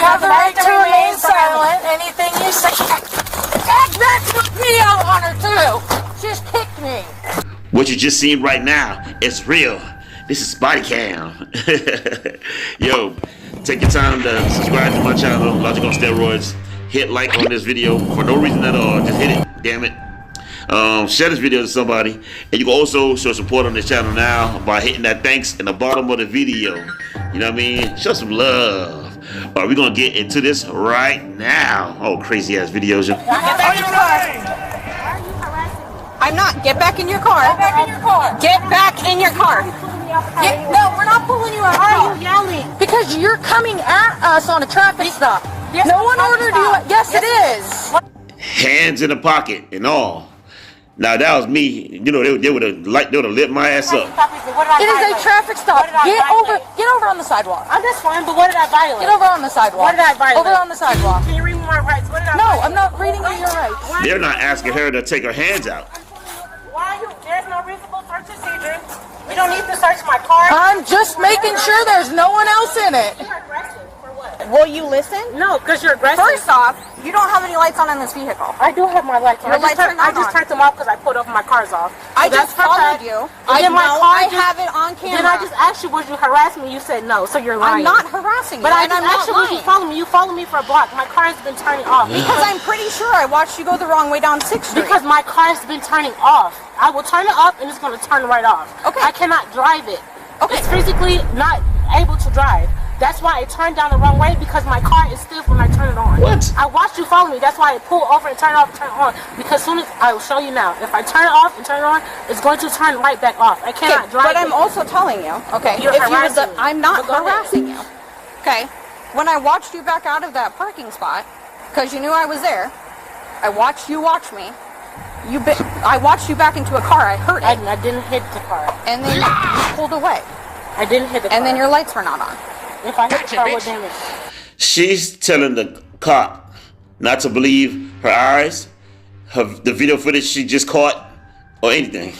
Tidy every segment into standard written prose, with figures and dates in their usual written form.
have the right to remain silent. Anything you say. That's the video on her too. Just kicked me. What you just seen right now is real. This is Bodycam. Yo, take your time to subscribe to my channel, Logic on Steroids. Hit like on this video for no reason at all. Just hit it, damn it. Share this video to somebody. And you can also show support on this channel now by hitting that thanks in the bottom of the video. You know what I mean? Show some love. Alright, we're gonna get into this right now. Oh, crazy ass videos. Get back in your car. I'm not. Get back in your car. Get back in your car. Get back in your car. No, we're not pulling you out. Why are you yelling? Because you're coming at us on a traffic stop. No one ordered you. Yes, it is. Hands in the pocket and all. Now that was me. You know, they would have lit my ass up. It is a traffic stop. Get over on the sidewalk. I'm just fine, but what did I violate? Get over on the sidewalk. What did I violate? Over on the sidewalk. Can you read me my rights? What did I No, violate? I'm not reading you your rights. They're not asking her to take her hands out. Why are you? There's no reasonable search procedure. You don't need to search my car. I'm just making sure there's no one else in it. You're aggressive. For what? Will you listen? No, because you're aggressive. First off, you don't have any lights on in this vehicle. I do have my lights on. Your lights are not I just on. turned them off because I pulled over my cars off. I So just followed you. I know I have it on camera. Then I just asked you, would you harass me? You said no, so you're lying. I'm not harassing you. But I and just I'm asked you, not would you lying. follow me? You follow me for a block. My car has been turning off. Because I'm pretty sure I watched you go the wrong way down 6th Street. Because my car has been turning off. I will turn it up and it's going to turn right off. Okay. I cannot drive it. Okay. It's physically not able to drive. That's why it turned down the wrong way, because my car is stiff when I turn it on. What? I watched you follow me. That's why I pull over and turn it off and turn it on. Because soon as I will show you now, if I turn it off and turn it on, it's going to turn right back off. I cannot drive But I'm it. also telling you, okay, You're harassing me. I'm not But go ahead. harassing you. Okay, when I watched you back out of that parking spot, because you knew I was there, I watched you watch me. I watched you back into a car. I heard it. I didn't hit the car. And then you pulled away. I didn't hit the car. And then your lights were not on. If I hit the car, what damage? She's telling the cop not to believe her eyes, the video footage she just caught, or anything.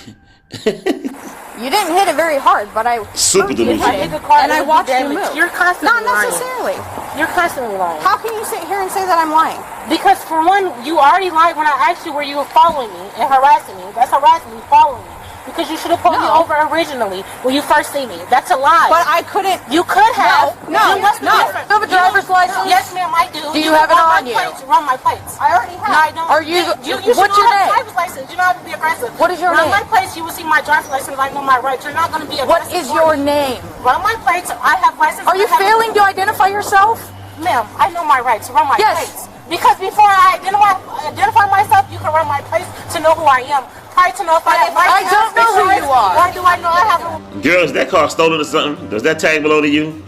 You didn't hit it very hard, but I Super heard you delusional. hit If I hit the it, car, and I it would be watched you damaged. move. You're constantly Not lying. necessarily. You're constantly lying. How can you sit here and say that I'm lying? Because for one, you already lied when I asked you where you were following me and harassing me. That's harassing me, following me. Because you should have pulled me over originally when you first see me. That's a lie. But I couldn't. You could have. No. What's the difference? You have a driver's license? Yes, ma'am, I do. Do you have it on run you? My plates, run my plates. I already have. No, I don't. Are you? You What's should your have a name? driver's license. You don't have to be aggressive. What is your run name? my plates. You will see my driver's license. I know my rights. You're not going to be What aggressive. is your name? Run my plates. I have license. Are you failing to identify yourself? Ma'am, I know my rights. Run my Yes. plates. Because before I identify myself, you can run my plates to know who I am. Try to know if I have I don't know who you are. Why do I know I have a... Girl, is that car stolen or something? Does that tag belong to you?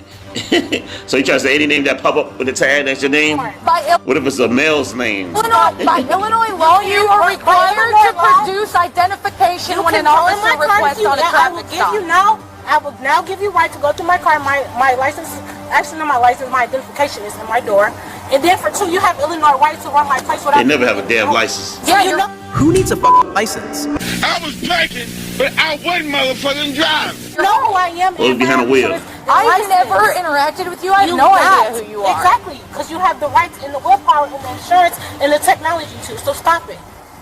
So you try to say any name that pop up with the tag, that's your name? What if it's a male's name? By Illinois law, you are required to produce identification when an officer requests on a traffic stop. I will now give you right to go to my car. My license, actually not my license, my identification is in my door. And then for two, you have Illinois right to run my place without... They never have a damn license. Yeah, you know... Who needs a fucking license? I was parking, but I wasn't motherfucking driving. You know who I am. What was behind the wheel? I've never interacted with you. I have no idea who you are. Exactly, because you have the rights and the willpower and the insurance and the technology too. So stop it.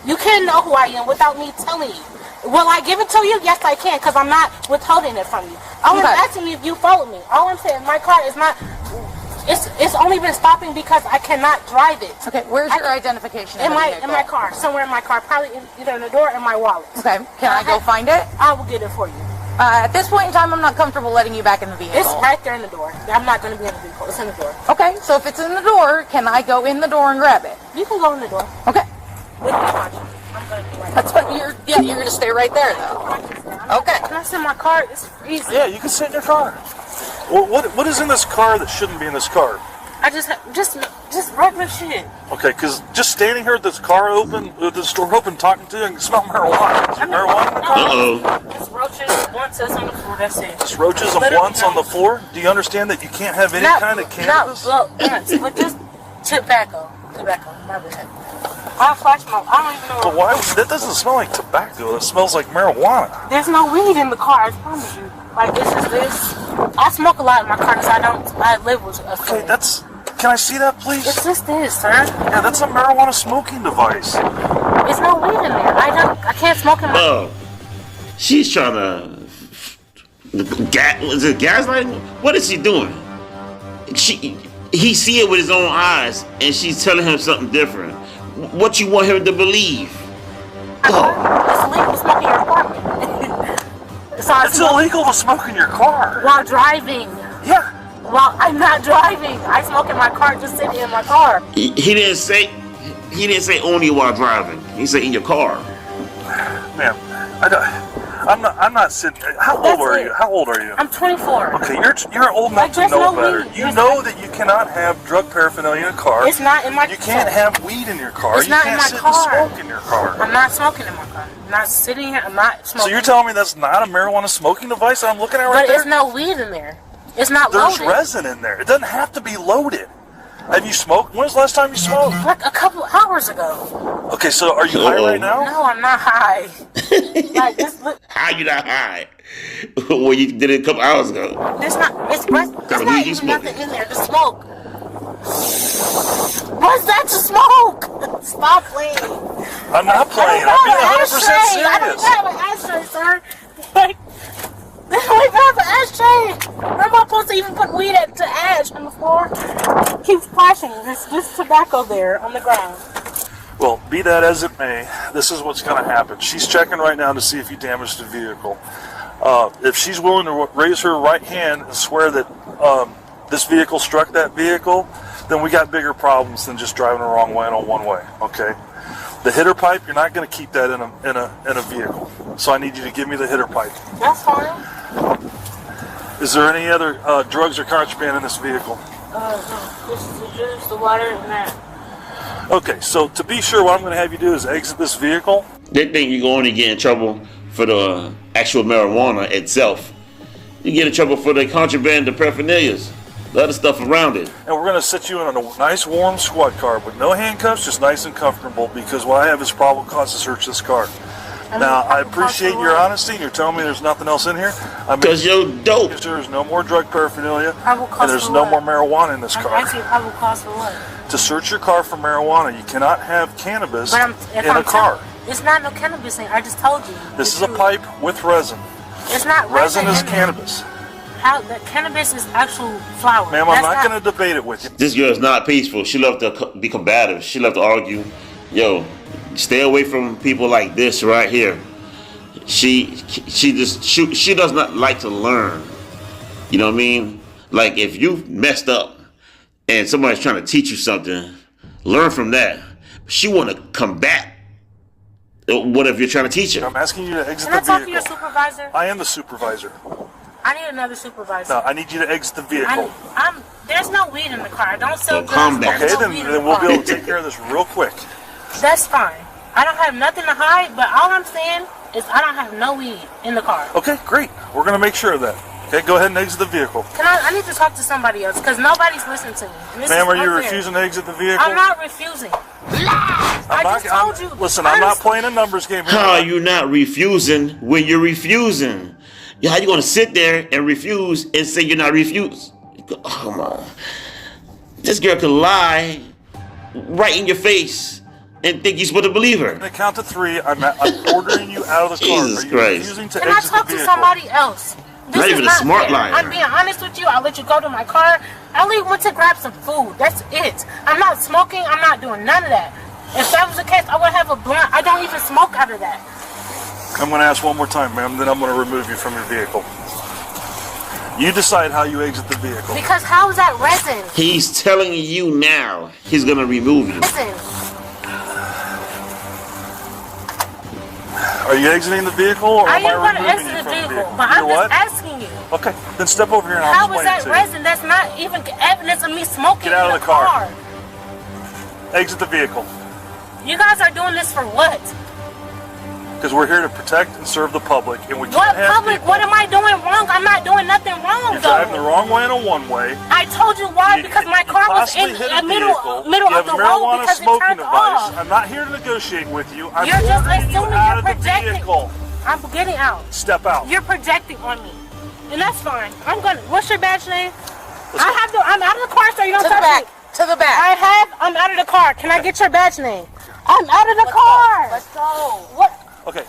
You can't know who I am without me telling you. Will I give it to you? Yes, I can, because I'm not withholding it from you. I'm asking you if you follow me. All I'm saying, my car is not... It's only been stopping because I cannot drive it. Okay, where's your identification? In my car, somewhere in my car, probably either in the door or in my wallet. Okay, can I go find it? I will get it for you. At this point in time, I'm not comfortable letting you back in the vehicle. It's right there in the door. I'm not going to be in the vehicle. It's in the door. Okay, so if it's in the door, can I go in the door and grab it? You can go in the door. Okay. With the conscience. I'm going to be right That's fine. You're going to stay right there, though. Okay. Can I sit in my car? It's freezing. Yeah, you can sit in your car. Well, what is in this car that shouldn't be in this car? I just regular shit. Okay, because just standing here with this car open, with this door open, talking to you, I can smell marijuana. Is it marijuana? Uh-oh. It's roaches, blunts on the floor, that's it. Just roaches and blunts on the floor? Do you understand that you can't have any kind of cannabis? Not blunts, but just tobacco, my bad. I'll flash my, I don't even know. But why? That doesn't smell like tobacco. It smells like marijuana. There's no weed in the car, I promise you. Like, this is this. I smoke a lot in my car because I live with a Okay, can I see that, please? It's just this, sir. Yeah, that's a marijuana smoking device. There's no weed in there. I can't smoke in my... Oh, she's trying to... Is it gaslighting? What is she doing? He see it with his own eyes, and she's telling him something different. What you want him to believe? It's illegal to smoke in your apartment. It's illegal to smoke in your car. While driving. Yeah. Well, I'm not driving. I smoke in my car, just sitting in my car. He didn't say only while driving. He said in your car. Ma'am, I'm not sitting. How old are you? How old are you? I'm 24. Okay, you're old enough to know better. You know that you cannot have drug paraphernalia in a car. It's not in my car. You can't have weed in your car. It's not in my car. You can't sit and smoke in your car. I'm not smoking in my car. I'm not sitting here. I'm not smoking. So you're telling me that's not a marijuana smoking device that I'm looking at right there? But there's no weed in there. It's not loaded. There's resin in there. It doesn't have to be loaded. Have you smoked? When was the last time you smoked? Like a couple hours ago. Okay, so are you high right now? No, I'm not high. Like this. How you not high? Well, you did it a couple hours ago. There's not even nothing in there to smoke. What's that to smoke? Stop playing. I'm not playing. I'm being 100% serious. I don't have an ashtray, sir. Like, they don't even have an ashtray. Where am I supposed to even put weed to ash on the floor? It keeps flashing. There's just tobacco there on the ground. Well, be that as it may, this is what's going to happen. She's checking right now to see if you damaged the vehicle. If she's willing to raise her right hand and swear that this vehicle struck that vehicle, then we got bigger problems than just driving the wrong way and on one way. Okay. The hitter pipe, you're not going to keep that in a vehicle. So I need you to give me the hitter pipe. That's fine. Is there any other drugs or contraband in this vehicle? No. This is the juice, the water, and that. Okay, so to be sure, what I'm going to have you do is exit this vehicle. They think you're going to get in trouble for the actual marijuana itself. You get in trouble for the contraband, the paraphernalias, the other stuff around it. And we're going to sit you in a nice warm squad car with no handcuffs, just nice and comfortable, because what I have is probable cause to search this car. Now, I appreciate your honesty. You're telling me there's nothing else in here. Because you're dope. There's no more drug paraphernalia, and there's no more marijuana in this car. Actually, probable cause for what? To search your car for marijuana, you cannot have cannabis in a car. It's not no cannabis thing. I just told you. This is a pipe with resin. It's not resin. Resin is cannabis. How the cannabis is actual flower. Ma'am, I'm not going to debate it with you. This girl's not peaceful. She loves to be combative. She loves to argue. Yo, stay away from people like this right here. She does not like to learn. You know what I mean? Like if you messed up and somebody's trying to teach you something, learn from that. She want to combat whatever you're trying to teach her. I'm asking you to exit the vehicle. Can I talk to your supervisor? I am the supervisor. I need another supervisor. No, I need you to exit the vehicle. There's no weed in the car. I don't sell drugs. Calm down. Okay, then we'll be able to take care of this real quick. That's fine. I don't have nothing to hide, but all I'm saying is I don't have no weed in the car. Okay, great. We're going to make sure of that. Okay, go ahead and exit the vehicle. I need to talk to somebody else because nobody's listening to me. Ma'am, are you refusing to exit the vehicle? I'm not refusing. I just told you. Listen, I'm not playing a numbers game here. How are you not refusing when you're refusing? How you going to sit there and refuse and say you're not refused? Come on. This girl could lie right in your face and think you're supposed to believe her. On the count to 3, I'm ordering you out of the car. Jesus Are you Christ. refusing to Can I exit the talk vehicle? to somebody else? This not is even not a smart fair. liar. I'm being honest with you. I'll let you go to my car. I only went to grab some food. That's it. I'm not smoking. I'm not doing none of that. If that was the case, I would have a blunt. I don't even smoke out of that. I'm going to ask one more time, ma'am, then I'm going to remove you from your vehicle. You decide how you exit the vehicle. Because how is that resin? He's telling you now he's going to remove you. Listen. Are you exiting the vehicle or I am I am going to removing exit you the from the vehicle, vehicle? but I'm just asking you. Okay, then step over here and I'll How is explain that it to you. resin? That's not even evidence of me smoking. Get out in of the car. car. Exit the vehicle. You guys are doing this for what? Because we're here to protect and serve the public, and we can't What have public? people. What am I doing wrong? I'm not doing nothing wrong, You're though. driving the wrong way in a one-way. I told you why, because my car was in the middle of the road because it turned off. I'm not here to negotiate with you. I'm You're just ordering you assuming out you're of the projecting. vehicle. I'm getting out. Step out. You're projecting on me, and that's fine. I'm gonna. What's your badge name? I'm out of the car, so you don't touch me. To the back. I'm out of the car. Can I get your badge name? I'm out of the car. Let's go. What? Okay.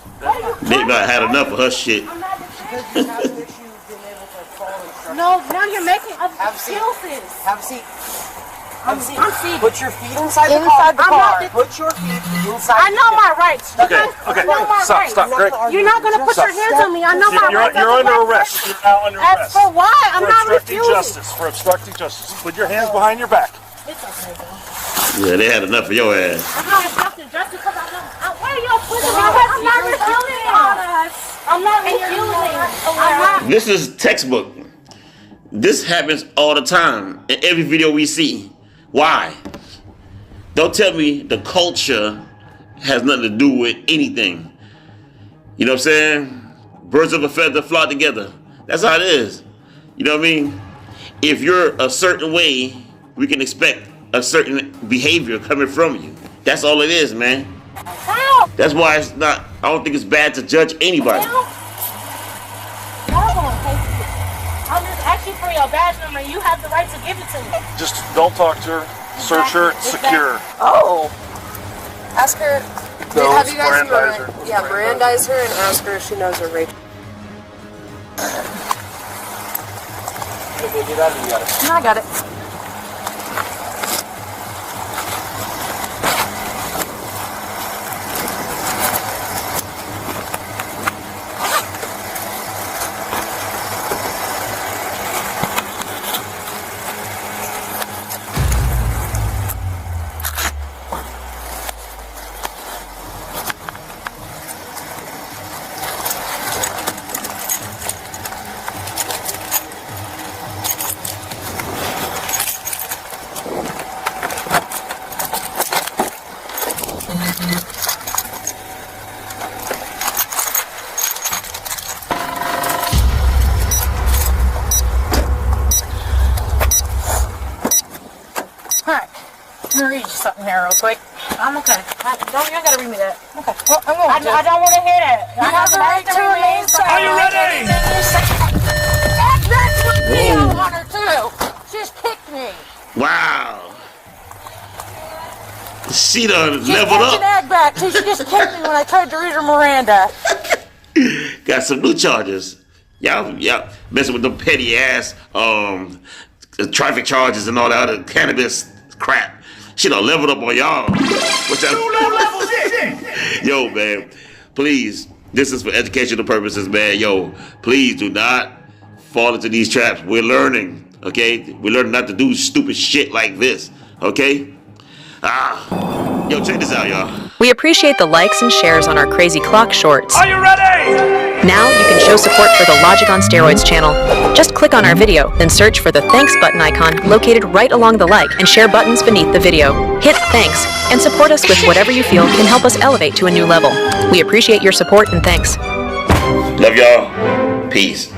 They about had enough of her shit. I'm not No, now you're making excuses. Have a seat. I'm seated. Put your feet inside the car. Put your feet inside. I know my rights. Okay. I know my rights. Stop. Greg. You're not going to put your hands on me. I know my rights. You're under arrest. You're now under As arrest. for why? I'm For not obstructing refusing. justice. For obstructing justice. Put your hands behind your back. It's okay, though. Yeah, they had enough of your ass. I'm not obstructing justice because why are y'all putting me? I'm not refusing. I'm not refusing. This is textbook. This happens all the time in every video we see. Why? Don't tell me the culture has nothing to do with anything. You know what I'm saying? Birds of a feather flock together. That's how it is. You know what I mean? If you're a certain way, we can expect a certain behavior coming from you. That's all it is, man. That's why it's not, I don't think it's bad to judge anybody. I'm just asking for your badge number. You have the right to give it to me. Just don't talk to her. Search her. Secure. Oh. Ask her. No, Have you guys Mirandize her. Mirandize her and ask her if she knows her rape. Did they do that or you got it? No, I got it. Alright. I'm gonna read you something here real quick. I'm okay. You don't gotta read me that. Okay. Well, I'm I don't want to hear that. You have the right to remain silent. Are you ready? That's what me on her too. Just kicked me. Wow. She done She leveled catch an up. egg back till she just kicked me when I tried to read her Miranda. Got some new charges. Y'all messing with them petty ass traffic charges and all that other cannabis crap. She done leveled up on y'all. Yo, man, please. This is for educational purposes, man. Yo, please do not fall into these traps. We're learning, okay? We're learning not to do stupid shit like this, okay? Yo, check this out, y'all. We appreciate the likes and shares on our Crazy Clock shorts. Are you ready? Now you can show support for the Logic on Steroids channel. Just click on our video, then search for the Thanks button icon located right along the like and share buttons beneath the video. Hit Thanks and support us with whatever you feel can help us elevate to a new level. We appreciate your support and thanks. Love y'all. Peace.